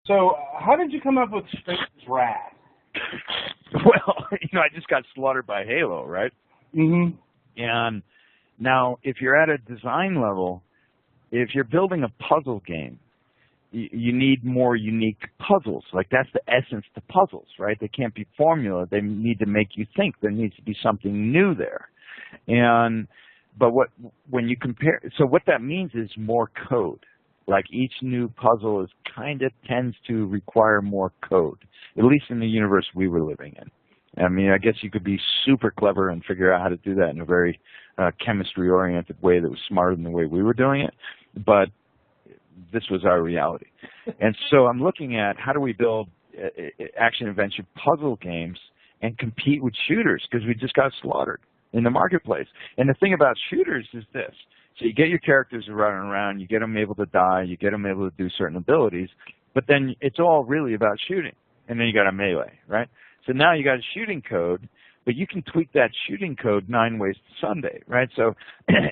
So, how did you come up with Stranger's Wrath? Well, I just got slaughtered by Halo, right? Mm-hmm. And now, if you're at a design level, if you're building a puzzle game, you need more unique puzzles. Like, that's the essence to puzzles, right? They can't be formula. They need to make you think. There needs to be something new there. But when you compare, so what that means is more code. Like, each new puzzle kind of tends to require more code, at least in the universe we were living in. I mean, I guess you could be super clever and figure out how to do that in a very chemistry-oriented way that was smarter than the way we were doing it, but this was our reality. And so I'm looking at how do we build action-adventure puzzle games and compete with shooters, because we just got slaughtered in the marketplace. And the thing about shooters is this. So you get your characters running around, you get them able to die, you get them able to do certain abilities, but then it's all really about shooting. And then you got a melee, right? So now you got a shooting code, but you can tweak that shooting code 9 ways to Sunday, right? So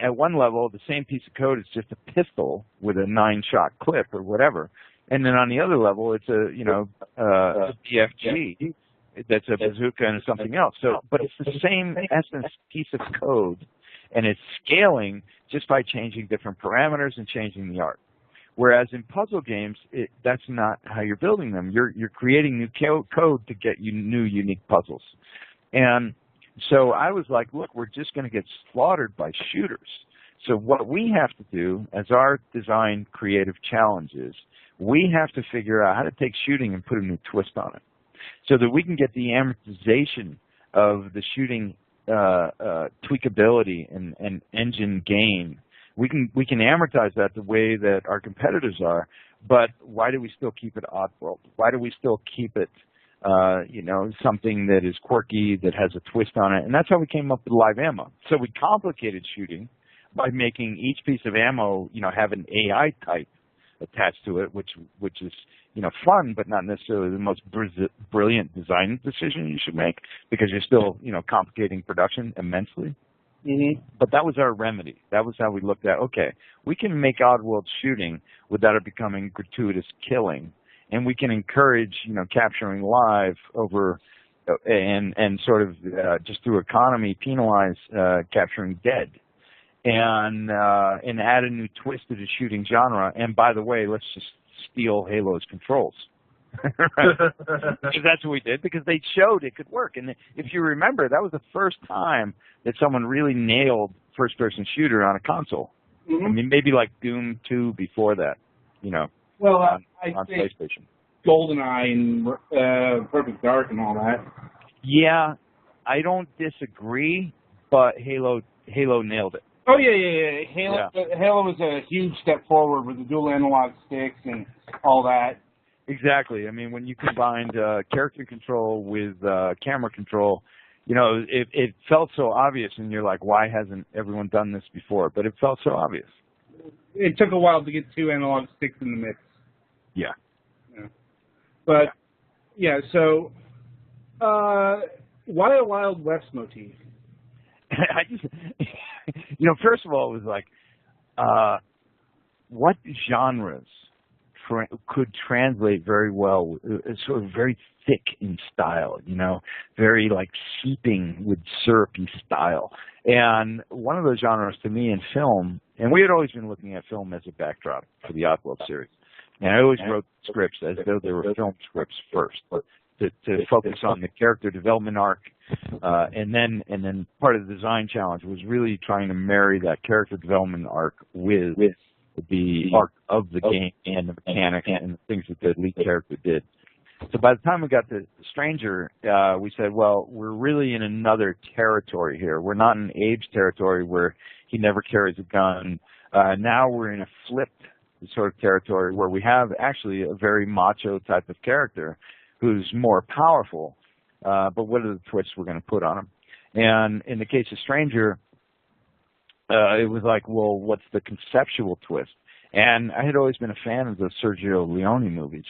at one level, the same piece of code is just a pistol with a 9-shot clip or whatever. And then on the other level, it's a BFG that's a bazooka and something else. So, but it's the same essence piece of code, and it's scaling just by changing different parameters and changing the art. Whereas in puzzle games, that's not how you're building them. You're creating new code to get you new unique puzzles. And so I was like, look, we're just going to get slaughtered by shooters. So what we have to do as our design creative challenge is we have to figure out how to take shooting and put a new twist on it so that we can get the amortization of the shooting tweakability and engine gain. We can amortize that the way that our competitors are, but why do we still keep it oddworld? Why do we still keep it something that is quirky, that has a twist on it? And that's how we came up with live ammo. So we complicated shooting by making each piece of ammo, have an AI type attached to it, which is, fun, but not necessarily the most brilliant design decision you should make, because you're still, complicating production immensely. Mm-hmm. But that was our remedy. That was how we looked at, okay, we can make oddworld shooting without it becoming gratuitous killing. And we can encourage, capturing live over and sort of just through economy penalize capturing dead, and add a new twist to the shooting genre. And by the way, let's just steal Halo's controls. Because that's what we did, because they showed it could work. And if you remember, that was the first time that someone really nailed first-person shooter on a console. Mm-hmm. I mean, maybe like Doom 2 before that, Well, on I think PlayStation. GoldenEye and Perfect Dark and all that. Yeah, I don't disagree, but Halo nailed it. Oh, yeah. Halo was a huge step forward with the dual analog sticks and all that. Exactly. I mean, when you combined character control with camera control, it felt so obvious, and you're like, why hasn't everyone done this before? But it felt so obvious. It took a while to get 2 analog sticks in the mix. Yeah. But, so why a Wild West motif? I just, first of all, it was like, what genres could translate very well, sort of very thick in style, very like seeping with syrupy style. And one of those genres to me in film, and we had always been looking at film as a backdrop for the Oddworld series. And I always wrote scripts as though they were film scripts first, to focus on the character development arc, and then part of the design challenge was really trying to marry that character development arc with the arc of the game and the mechanics and the things that the lead character did. So by the time we got to Stranger, we said, well, we're really in another territory here. We're not in Abe's territory where he never carries a gun. Now we're in a flipped sort of territory where we have actually a very macho type of character who's more powerful, but what are the twists we're going to put on him? And in the case of Stranger, it was like, well, what's the conceptual twist? And I had always been a fan of the Sergio Leone movies,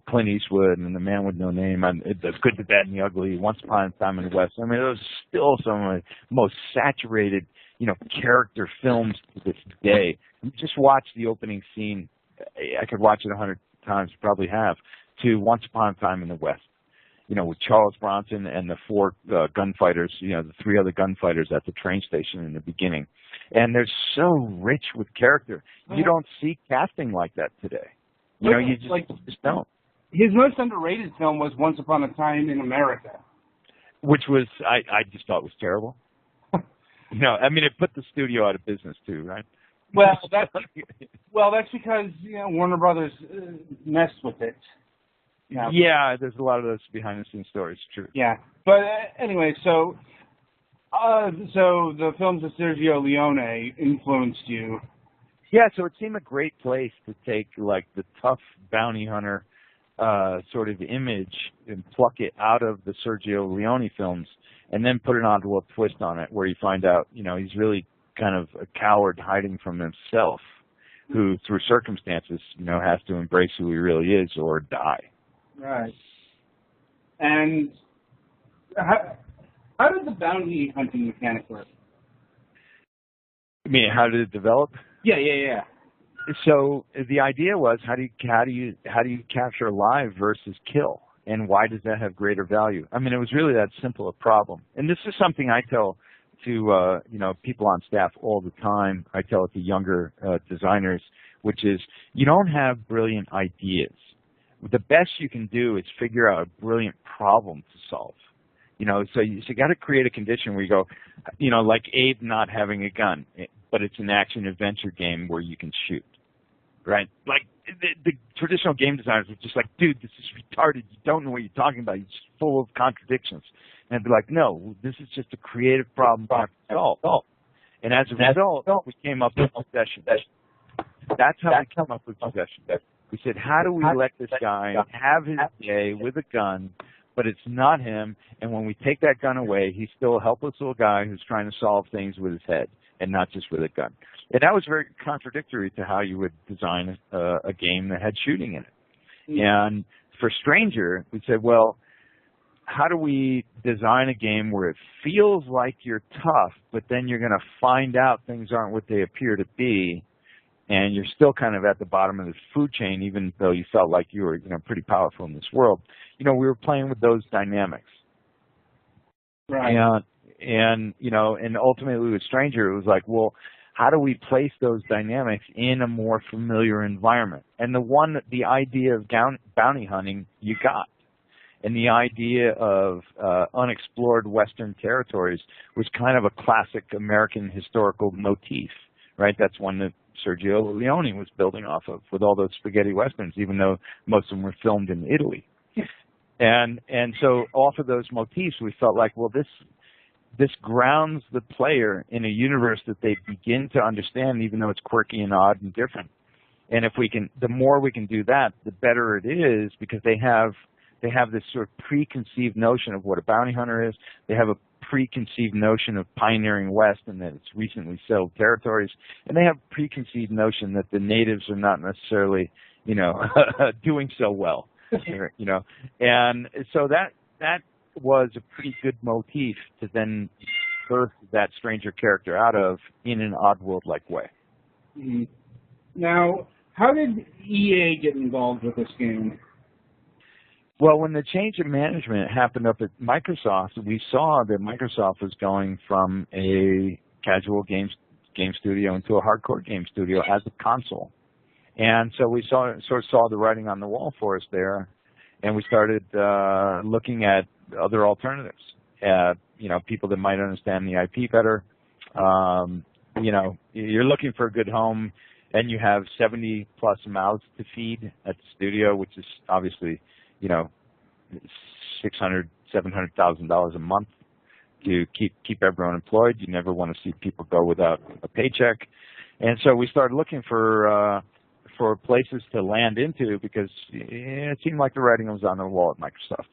Clint Eastwood and The Man with No Name, and The Good, the Bad, and the Ugly, Once Upon a Time in the West. I mean, those are still some of the most saturated, character films to this day. You just watch the opening scene. I could watch it 100 times, you probably have, to Once Upon a Time in the West. You know, with Charles Bronson and the four gunfighters, you know, the three other gunfighters at the train station in the beginning. And they're so rich with character. You don't see casting like that today. You know, you just don't. His most underrated film was Once Upon a Time in America. Which was, I just thought was terrible. You know, I mean, it put the studio out of business too, right? Well, that's because, you know, Warner Brothers messed with it. Yeah. Yeah, there's a lot of those behind-the-scenes stories, true. Yeah, but anyway, so the films of Sergio Leone influenced you. Yeah, so it seemed a great place to take, like, the tough bounty hunter sort of image and pluck it out of the Sergio Leone films and then put an envelope twist on it where you find out, you know, he's really kind of a coward hiding from himself who, through circumstances, you know, has to embrace who he really is or die. Right. And how did the bounty hunting mechanic work? I mean, how did it develop? Yeah. So the idea was how do you capture live versus kill, and why does that have greater value? I mean, it was really that simple a problem. And this is something I tell to you know, people on staff all the time. I tell it to younger designers, which is you don't have brilliant ideas. The best you can do is figure out a brilliant problem to solve. You know, so you got to create a condition where you go, you know, like Abe not having a gun, but it's an action-adventure game where you can shoot, right? Like, the traditional game designers were just like, dude, this is retarded. You don't know what you're talking about. You're just full of contradictions. And I'd be like, no, this is just a creative problem to solve. And as a result, we came up with Possession. That's how we came up with Possession. We said, how do we let this guy have his day with a gun, but it's not him, and when we take that gun away, he's still a helpless little guy who's trying to solve things with his head and not just with a gun. And that was very contradictory to how you would design a game that had shooting in it. And for Stranger, we said, well, how do we design a game where it feels like you're tough, but then you're going to find out things aren't what they appear to be, and you're still kind of at the bottom of the food chain, even though you felt like you were, you know, pretty powerful in this world. You know, we were playing with those dynamics. Right. And you know, and ultimately with Stranger, it was like, well, how do we place those dynamics in a more familiar environment? And the idea of bounty hunting, you got. And the idea of unexplored Western territories was kind of a classic American historical motif, right? That's one that Sergio Leone was building off of with all those spaghetti westerns, even though most of them were filmed in Italy. And so off of those motifs, we felt like, well, this grounds the player in a universe that they begin to understand, even though it's quirky and odd and different. And if we can, the more we can do that, the better it is, because they have this sort of preconceived notion of what a bounty hunter is. They have a preconceived notion of pioneering West and that it's recently settled territories. And they have a preconceived notion that the natives are not necessarily, you know, doing so well, you know. And so that was a pretty good motif to then birth that Stranger character out of in an Oddworld-like way. Mm-hmm. Now, how did EA get involved with this game? Well, when the change of management happened up at Microsoft, we saw that Microsoft was going from a casual game studio into a hardcore game studio as a console. And so we sort of saw the writing on the wall for us there, and we started looking at other alternatives. You know, people that might understand the IP better. You know, you're looking for a good home, and you have 70-plus mouths to feed at the studio, which is obviously, you know, $600,000, $700,000 a month to keep everyone employed. You never want to see people go without a paycheck, and so we started looking for places to land into because it seemed like the writing was on the wall at Microsoft.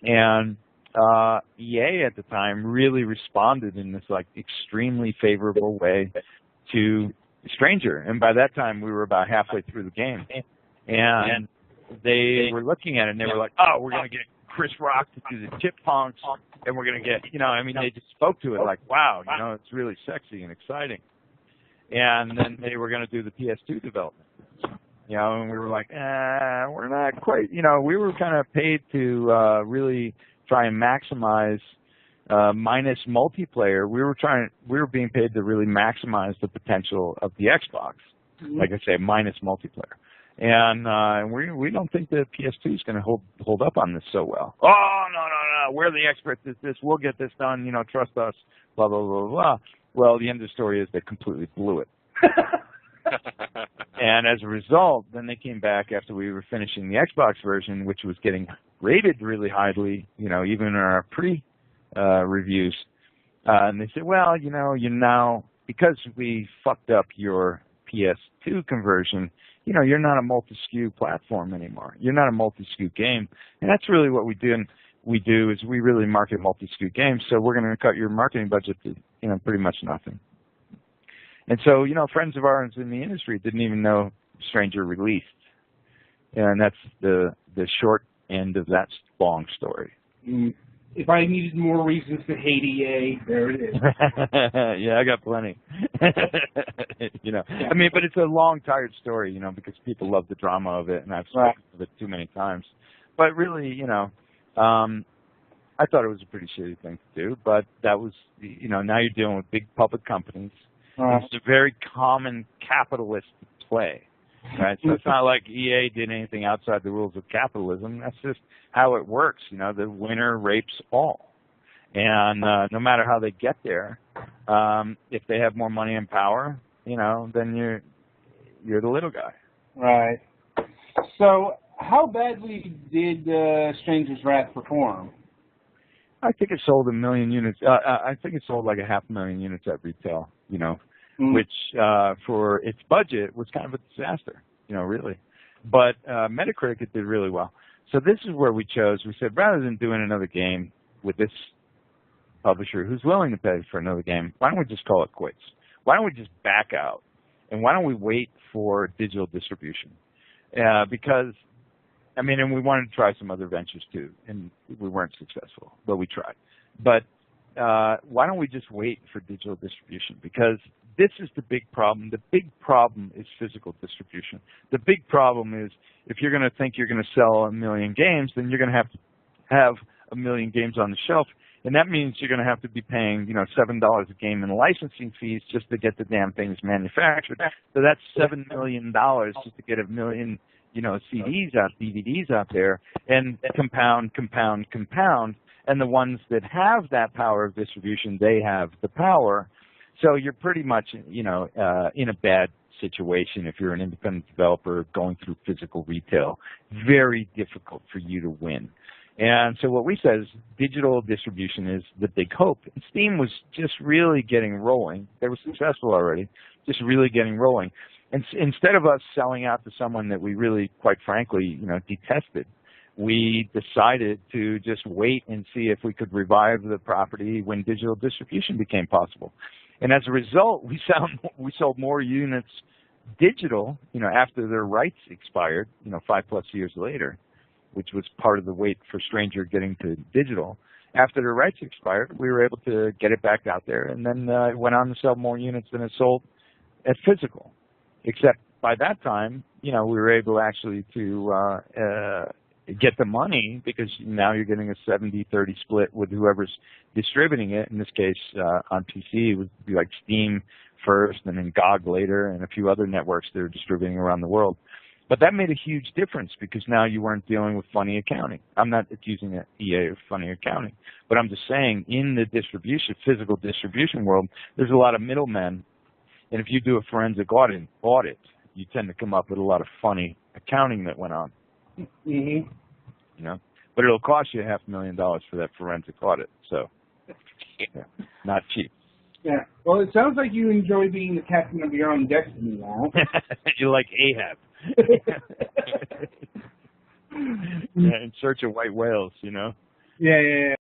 And EA at the time really responded in this like extremely favorable way to Stranger, and by that time we were about halfway through the game, and they were looking at it and they were like, oh, we're going to get Chris Rock to do the Chip Punks, and we're going to get, you know, I mean, they just spoke to it like, wow, you know, it's really sexy and exciting. And then they were going to do the PS2 development. You know, and we were like, we're not quite, you know, we were kind of paid to really try and maximize minus multiplayer. We were being paid to really maximize the potential of the Xbox. Like I say, minus multiplayer. And we don't think the PS2 is going to hold up on this so well. Oh, no, we're the experts at this. We'll get this done, you know, trust us, blah, blah, blah, blah. Well, the end of the story is they completely blew it. And as a result, then they came back after we were finishing the Xbox version, which was getting rated really highly, you know, even in our pre-reviews. And they said, well, you know, now, because we fucked up your PS2 conversion, you know, you're not a multi-SKU platform anymore. You're not a multi-SKU game. And that's really what we do is we really market multi-SKU games, so we're going to cut your marketing budget to, you know, pretty much nothing. And so, you know, friends of ours in the industry didn't even know Stranger released. And that's the short end of that long story. If I needed more reasons to hate EA, there it is. Yeah, I got plenty. You know, I mean, but it's a long, tired story, you know, because people love the drama of it, and I've spoken of it too many times. But really, you know, I thought it was a pretty shitty thing to do, but that was, you know, now you're dealing with big public companies. It's a very common capitalist play, right? So it's not like EA did anything outside the rules of capitalism. That's just how it works. You know, the winner rapes all. And no matter how they get there, if they have more money and power, you know, then you're the little guy. Right. So how badly did Stranger's Wrath perform? I think it sold 1 million units. I think it sold like 500,000 units at retail, you know, which for its budget was kind of a disaster, you know, really. But Metacritic, it did really well. So this is where we chose. We said, rather than doing another game with this publisher who's willing to pay for another game, why don't we just call it quits? Why don't we just back out? And why don't we wait for digital distribution? Because, I mean, and we wanted to try some other ventures too, and we weren't successful, but we tried. But why don't we just wait for digital distribution? Because this is the big problem. The big problem is physical distribution. The big problem is if you're going to think you're going to sell 1 million games, then you're going to have 1 million games on the shelf, and that means you're going to have to be paying, you know, $7 a game in licensing fees just to get the damn things manufactured. So that's $7 million just to get 1 million, you know, CDs out, DVDs out there, and compound. And the ones that have that power of distribution, they have the power. So you're pretty much, you know, in a bad situation if you're an independent developer going through physical retail. Very difficult for you to win. And so what we said is digital distribution is the big hope. And Steam was just really getting rolling. They were successful already, just really getting rolling. And instead of us selling out to someone that we really, quite frankly, you know, detested, we decided to just wait and see if we could revive the property when digital distribution became possible. And as a result, we sold more units digital, you know, after their rights expired, you know, 5+ years later, which was part of the wait for Stranger getting to digital. After their rights expired, we were able to get it back out there, and then it went on to sell more units than it sold at physical. Except by that time, you know, we were able actually to get the money because now you're getting a 70-30 split with whoever's distributing it. In this case, on PC, it would be like Steam first and then GOG later and a few other networks that are distributing around the world. But that made a huge difference because now you weren't dealing with funny accounting. I'm not accusing EA of funny accounting, but I'm just saying in the distribution, physical distribution world, there's a lot of middlemen. And if you do a forensic audit, you tend to come up with a lot of funny accounting that went on. You know, but it'll cost you $500,000 for that forensic audit. So, yeah, not cheap. Yeah. Well, it sounds like you enjoy being the captain of your own destiny now. You're like Ahab. Yeah, in search of white whales, you know. Yeah.